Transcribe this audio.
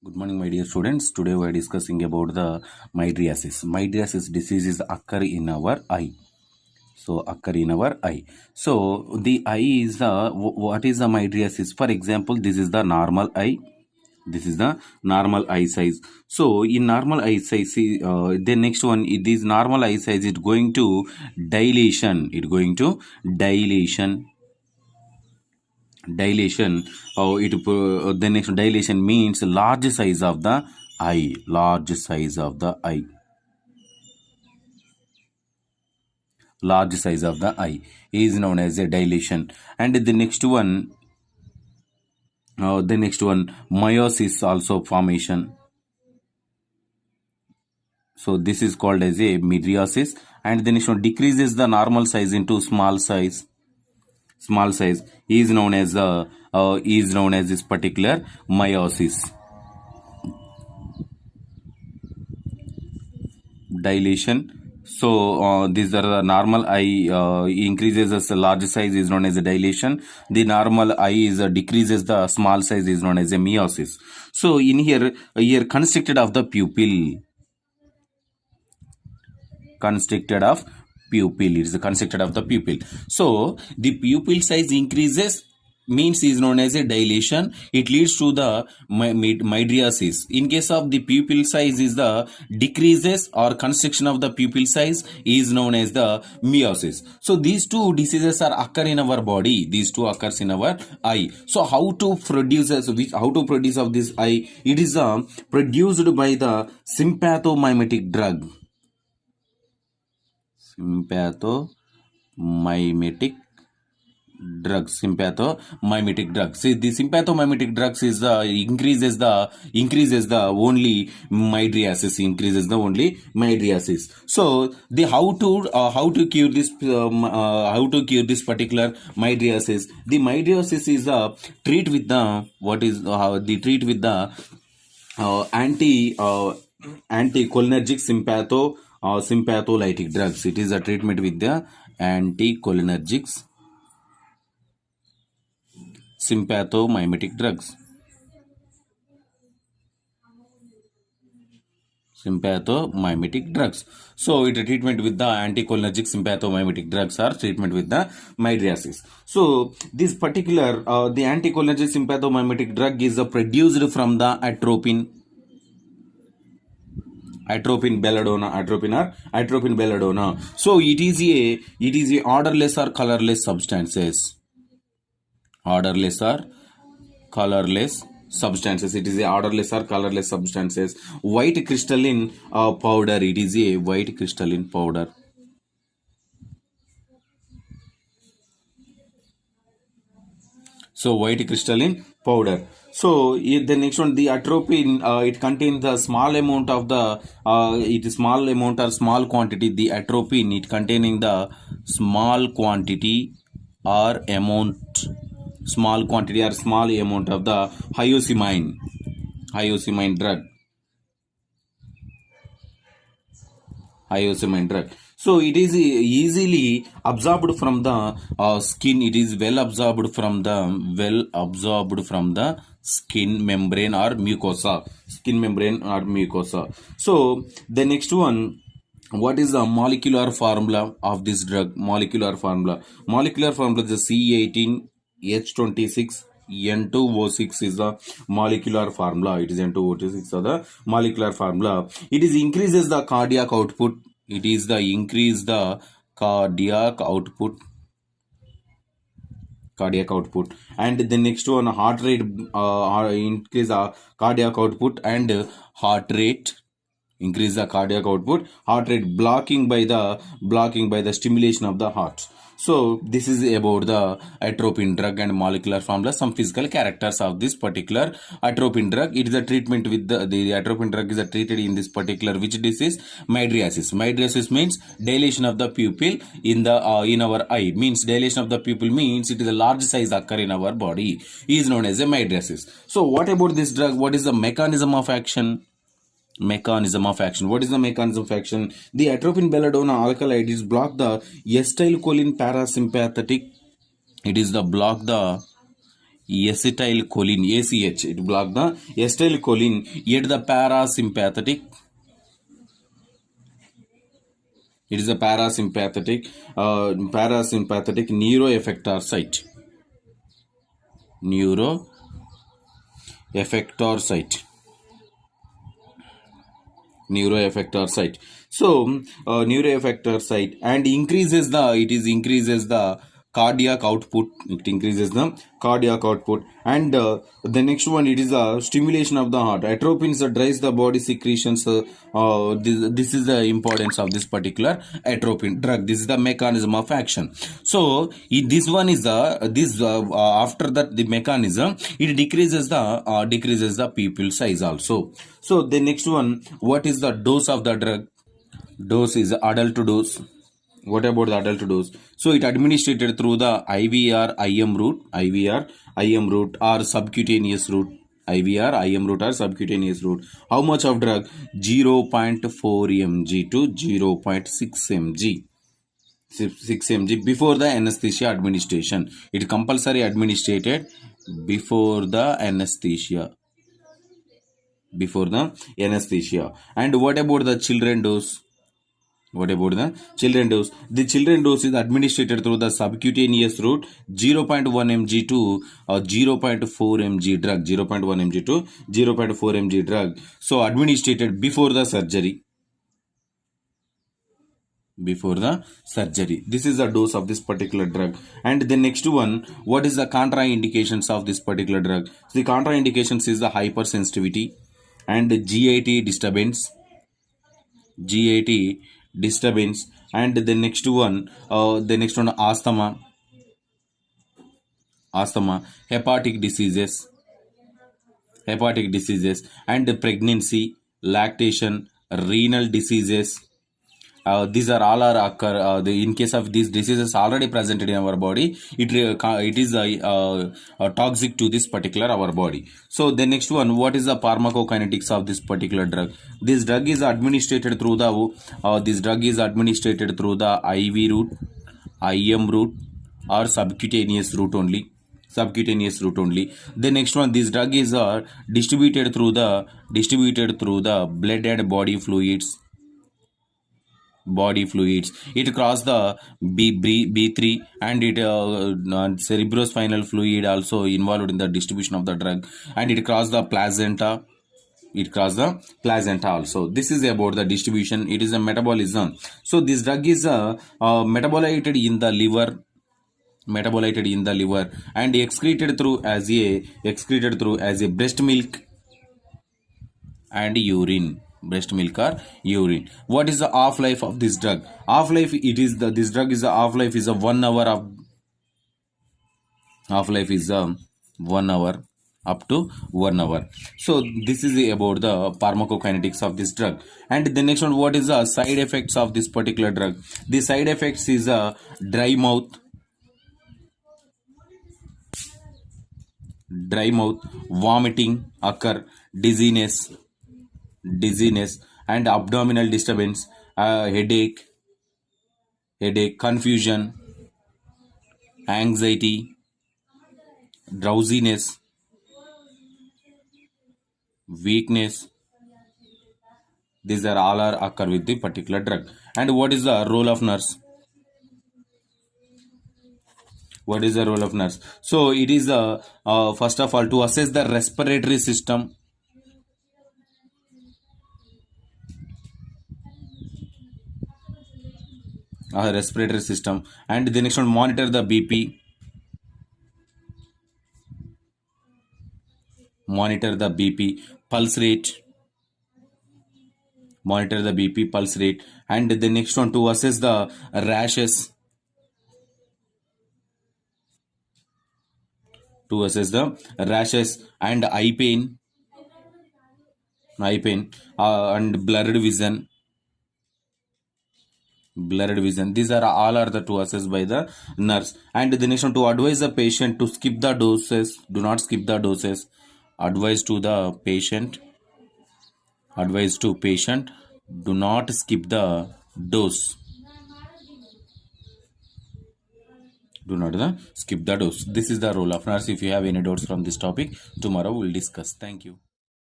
Good morning, my dear students. Today we are discussing about the mydriasis. Mydriasis diseases occur in our eye. Occur in our eye. So the eye is the what is the mydriasis? For example, this is the normal eye. This is the normal eye size. So in normal eye size, the next one, it is normal eye size. It going to dilation. It going to dilation. Dilation. The next dilation means large size of the eye. Large size of the eye. Large size of the eye is known as a dilation. And the next one, meiosis also formation. So this is called as a mydriasis. And the next one decreases the normal size into small size. Small size is known as this particular meiosis. Dilation. So these are the normal eye increases as a large size is known as a dilation. The normal eye is decreases the small size is known as a meiosis. So in here constricted of the pupil. Constricted of pupil. It is constricted of the pupil. So the pupil size increases means is known as a dilation. It leads to the mydriasis. In case of the pupil size is the decreases or constriction of the pupil size is known as the meiosis. So these two diseases are occur in our body. These two occurs in our eye. So how to produce of this eye? It is produced by the sympathomimetic drug. Sympathomimetic drugs. See, the sympathomimetic drugs is increases the only mydriasis. So the how to cure this particular mydriasis? The mydriasis is treat with the anticholinergic sympatholytic drugs. It is a treatment with the anticholinergics sympathomimetic drugs. So it is treatment with the anticholinergic sympathomimetic drugs or treatment with the mydriasis. So this particular the anticholinergic sympathomimetic drug is produced from the atropine belladonna. So it is a odorless or colorless substances. Odorless or colorless substances. It is a odorless or colorless substances. White crystalline powder. It is a white crystalline powder. So white crystalline powder. So the next one, the atropine, it contains the small amount of the small quantity. The atropine, it containing the small quantity or small amount of the hyoscine drug. So it is easily absorbed from the skin. It is well absorbed from the skin membrane or mucosa. So the next one, what is the molecular formula of this drug? Molecular formula is the C18H26 N2O6 is the molecular formula. It is N2O6 is the molecular formula. It is increases the cardiac output. Increase the cardiac output. And the next one, heart rate, increase the cardiac output and heart rate. Increase the cardiac output, heart rate, blocking by the stimulation of the heart. So this is about the atropine drug and molecular formula. Some physical characters of this particular atropine drug. It is a treatment with the atropine drug is treated in this particular which disease? Mydriasis. Mydriasis means dilation of the pupil in our eye. Means dilation of the pupil means it is a large size occur in our body. Is known as a mydriasis. So what about this drug? What is the mechanism of action? What is the mechanism of action? The atropine belladonna alkaloid is block the acetylcholine parasympathetic. It is the block the acetylcholine, ACH. It block the acetylcholine at the parasympathetic. It is a parasympathetic neuroeffector site. Neuroeffector site. Neuroeffector site. So neuroeffector site, and increases the cardiac output. It increases the cardiac output. And the next one, it is a stimulation of the heart. Atropines drives the body secretions. This is the importance of this particular atropine drug. This is the mechanism of action. So this one is after that, the mechanism, it decreases the pupil size also. So the next one, what is the dose of the drug? Dose is adult dose. What about the adult dose? So it administered through the IVR-IM route or subcutaneous route. IVR-IM route or subcutaneous route. How much of drug? 0.4 mg to 0.6 mg. 6 mg before the anesthesia administration. It compulsory administered before the anesthesia. And what about the children dose? The children dose is administered through the subcutaneous route, 0.1 mg to 0.4 mg drug. 0.1 mg to 0.4 mg drug. So administered before the surgery. This is the dose of this particular drug. And the next one, what is the contraindications of this particular drug? So the contraindications is the hypersensitivity and GAT disturbance. And the next one, asthma, hepatic diseases, and pregnancy, lactation, renal diseases. These are all occur in case of these diseases already presented in our body. It is toxic to this particular our body. So the next one, what is the pharmacokinetics of this particular drug? This drug is administered through the IV route, IM route, or subcutaneous route only. The next one, this drug is distributed through the blood and body fluids. It cross the B3, and it cerebrospinal fluid also involved in the distribution of the drug, and it cross the placenta. Also. This is about the distribution. It is a metabolism. So this drug is metabolated in the liver and excreted through as a breast milk and urine. What is the half-life of this drug? This drug is a half-life is a 1 hour of half-life is 1 hour, up to 1 hour. So this is about the pharmacokinetics of this drug. And the next one, what is the side effects of this particular drug? The side effects is a dry mouth, vomiting occur, dizziness, and abdominal disturbance, headache, confusion, anxiety, drowsiness, weakness. These are all occur with the particular drug. And what is the role of nurse? So it is first of all to assess the respiratory system. And the next one, monitor the BP. Pulse rate. And the next one, to assess the rashes. And eye pain, and blurred vision. These are all the to assess by the nurse. And the next one, to advise the patient to skip the doses. Do not skip the doses. Advice to patient. Do not skip the dose. Do not skip the dose. This is the role of nurse. If you have any doubts from this topic, tomorrow we'll discuss. Thank you.